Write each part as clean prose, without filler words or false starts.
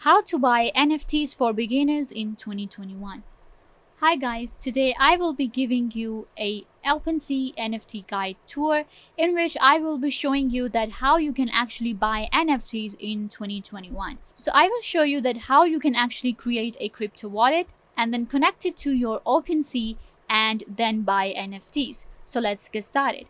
How to buy NFTs for beginners in 2021. Hi guys, today I will be giving you a Opensea NFT guide tour in which I will be showing you that how you can actually buy NFTs in 2021. So I will show you that how you can actually create a crypto wallet and then connect it to your Opensea and then buy NFTs. So let's get started.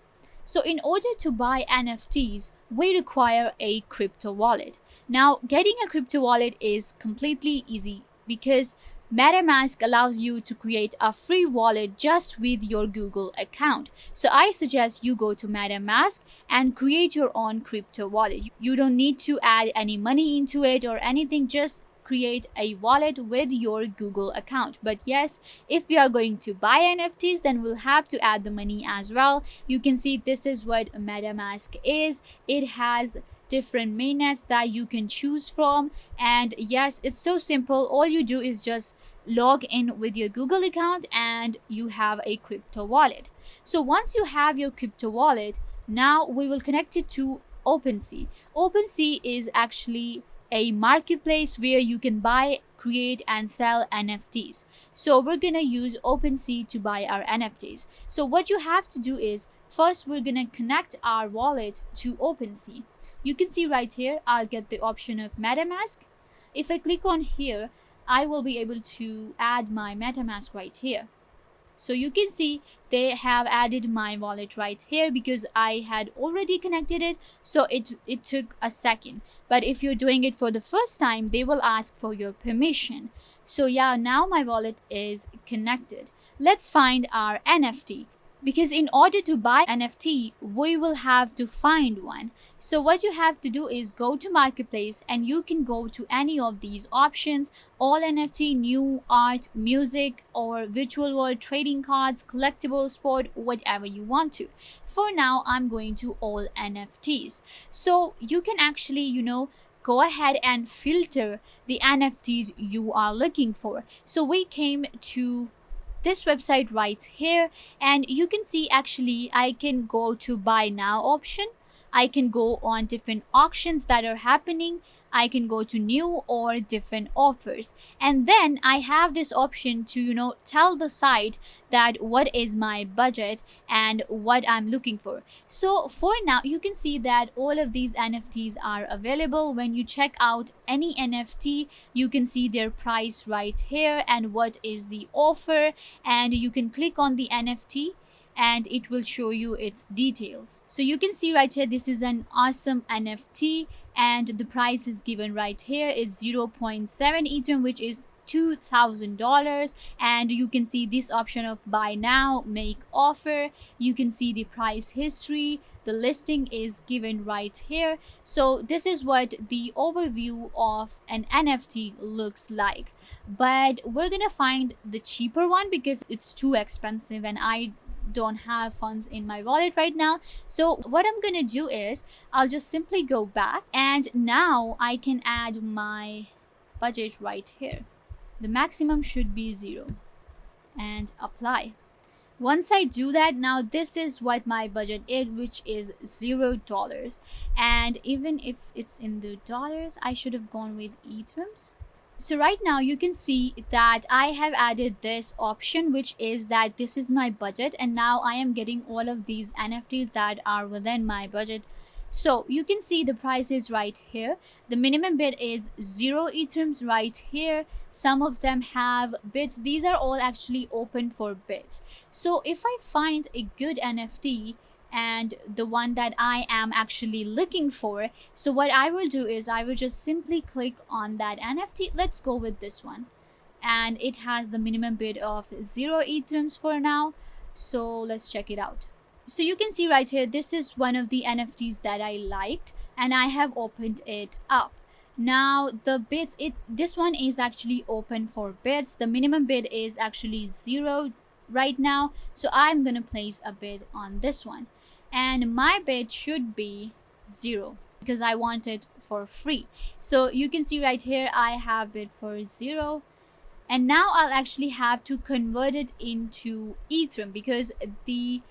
So in order to buy NFTs, we require a crypto wallet. Now, getting a crypto wallet is completely easy because MetaMask allows you to create a free wallet just with your Google account. So I suggest you go to MetaMask and create your own crypto wallet. You don't need to add any money into it or anything, just create a wallet with your Google account. But yes, if we are going to buy NFTs, then we'll have to add the money as well. You can see this is what MetaMask is. It has different mainnets that you can choose from, and yes, it's so simple. All you do is just log in with your Google account and you have a crypto wallet. So once you have your crypto wallet, now we will connect it to Opensea. Opensea is actually a marketplace where you can buy, create and sell NFTs. So we're gonna use Opensea to buy our NFTs. So what you have to do is, first we're gonna connect our wallet to Opensea. You can see right here, I'll get the option of MetaMask. If I click on here, I will be able to add my MetaMask right here. So you can see they have added my wallet right here because I had already connected it. So it took a second. But if you're doing it for the first time, they will ask for your permission. So yeah, now my wallet is connected. Let's find our NFT. Because in order to buy NFT, we will have to find one. So what you have to do is go to marketplace and you can go to any of these options: all NFT, new art, music, or virtual world, trading cards, collectible, sport, whatever you want to. For now, I'm going to all NFTs. So you can actually, go ahead and filter the NFTs you are looking for. So we came to this website right here, and you can see actually I can go to buy now option. I can go on different auctions that are happening. I can go to new or different offers, and then I have this option to tell the site that what is my budget and what I'm looking for. So for now, you can see that all of these NFTs are available. When you check out any NFT, you can see their price right here and what is the offer, and you can click on the NFT and it will show you its details. So you can see right here, this is an awesome NFT and the price is given right here. It's 0.7 Ethereum, which is $2,000, and you can see this option of buy now, make offer. You can see the price history. The listing is given right here. So this is what the overview of an NFT looks like. But we're gonna find the cheaper one because it's too expensive and I don't have funds in my wallet right now. So what I'm gonna do is I'll just simply go back, and now I can add my budget right here. The maximum should be 0 and apply. Once I do that, now this is what my budget is, which is $0. And even if it's in the dollars, I should have gone with Ethereums. So right now you can see that I have added this option, which is that this is my budget, and now I am getting all of these NFTs that are within my budget. So you can see the price is right here. The minimum bid is 0 Ethereums right here. Some of them have bids. These are all actually open for bids. So if I find a good NFT and the one that I am actually looking for, so what I will do is I will just simply click on that NFT. Let's go with this one, and it has the minimum bid of 0 Ethereums for now. So let's check it out. So you can see right here, this is one of the NFTs that I liked and I have opened it up. Now the bids, this one is actually open for bids. The minimum bid is actually 0 right now, so I'm gonna place a bid on this one, and my bid should be 0 because I want it for free. So you can see right here I have bid for 0, and now I'll actually have to convert it into Ethereum because the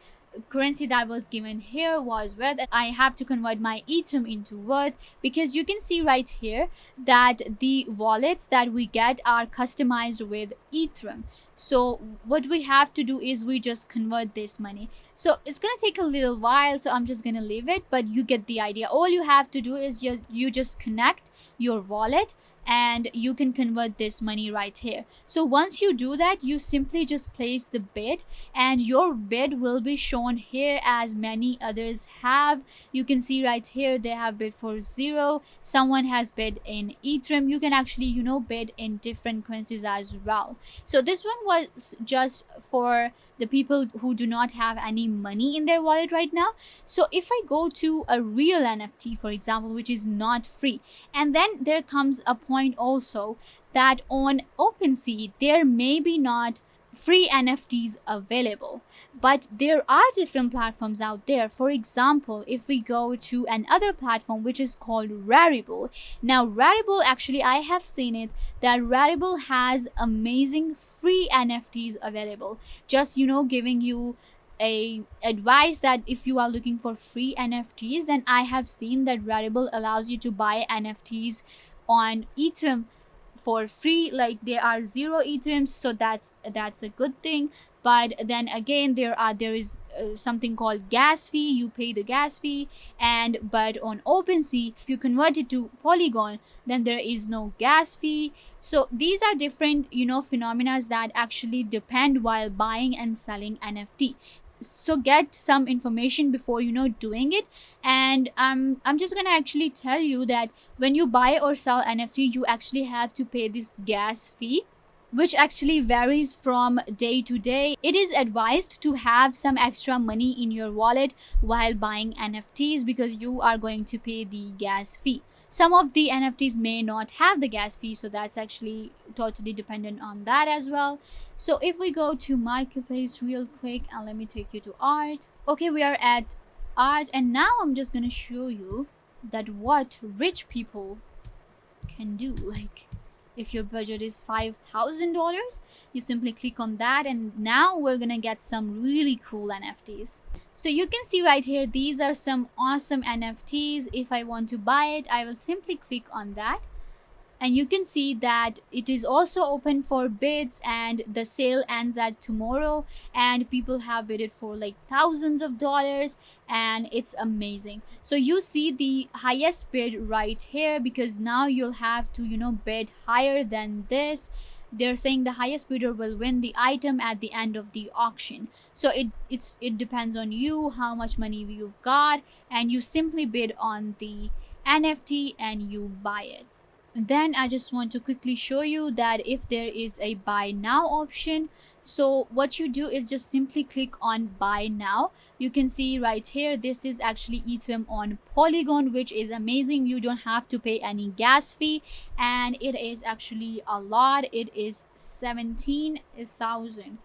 currency that was given here was worth, and I have to convert my Ethereum into worth, because you can see right here that the wallets that we get are customized with Ethereum. So what we have to do is we just convert this money. So it's gonna take a little while, so I'm just gonna leave it, but you get the idea. All you have to do is you just connect your wallet and you can convert this money right here. So once you do that, you simply just place the bid, and your bid will be shown here as many others have. You can see right here they have bid for 0, someone has bid in Ethereum. You can actually bid in different currencies as well. So this one was just for the people who do not have any money in their wallet right now. So if I go to a real NFT, for example, which is not free, and then there comes a point also that on Opensea there may be not free NFTs available, but there are different platforms out there. For example, if we go to another platform which is called Rarible. Now Rarible, actually I have seen it that Rarible has amazing free NFTs available. Just giving you a advice that if you are looking for free NFTs, then I have seen that Rarible allows you to buy NFTs on Ethereum for free. Like there are 0 Ethereums, so that's a good thing. But then again, there is something called gas fee. You pay the gas fee, and but on OpenSea, if you convert it to Polygon, then there is no gas fee. So these are different phenomena that actually depend while buying and selling NFT. So get some information before doing it. And I'm just gonna actually tell you that when you buy or sell NFT, you actually have to pay this gas fee, which actually varies from day to day. It is advised to have some extra money in your wallet while buying NFTs, because you are going to pay the gas fee. Some of the NFTs may not have the gas fee, so that's actually totally dependent on that as well. So if we go to marketplace real quick, and let me take you to art. Okay, we are at art, and now I'm just gonna show you that what rich people can do. Like if your budget is $5,000, you simply click on that, and now we're gonna get some really cool NFTs. So you can see right here, these are some awesome NFTs. If I want to buy it, I will simply click on that, and you can see that it is also open for bids, and the sale ends at tomorrow, and people have bid it for like thousands of dollars, and it's amazing. So you see the highest bid right here, because now you'll have to bid higher than this. They're saying the highest bidder will win the item at the end of the auction. So it depends on you how much money you've got, and you simply bid on the NFT and you buy it. Then I just want to quickly show you that if there is a buy now option, so what you do is just simply click on buy now. You can see right here, this is actually Ethereum on Polygon, which is amazing. You don't have to pay any gas fee, and it is actually a lot. It is 17,000.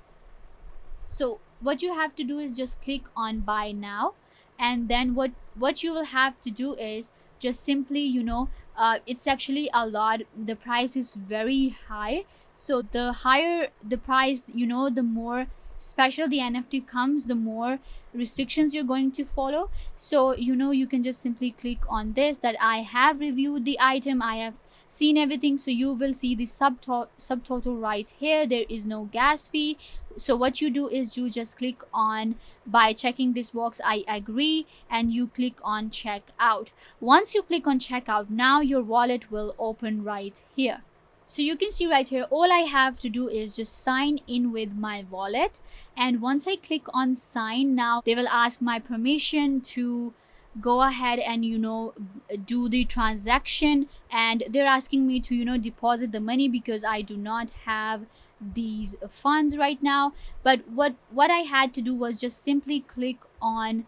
So what you have to do is just click on buy now, and then what you will have to do is just simply it's actually a lot. The price is very high, so the higher the price, the more special the NFT comes, the more restrictions you're going to follow. So you can just simply click on this, that I have reviewed the item, I have seen everything. So you will see the subtotal right here. There is no gas fee. So what you do is you just click on, by checking this box, I agree, and you click on check out. Once you click on check out, now your wallet will open right here. So you can see right here, all I have to do is just sign in with my wallet, and once I click on sign, now they will ask my permission to go ahead and do the transaction, and they're asking me to deposit the money because I do not have these funds right now. But what I had to do was just simply click on,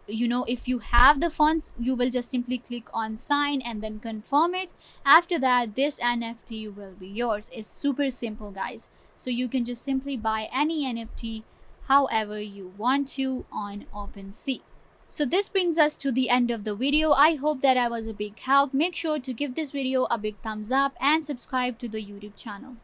if you have the funds, you will just simply click on sign and then confirm it. After that, this NFT will be yours. It's super simple, guys. So you can just simply buy any NFT however you want to on OpenSea. So this brings us to the end of the video. I hope that I was a big help. Make sure to give this video a big thumbs up and subscribe to the YouTube channel.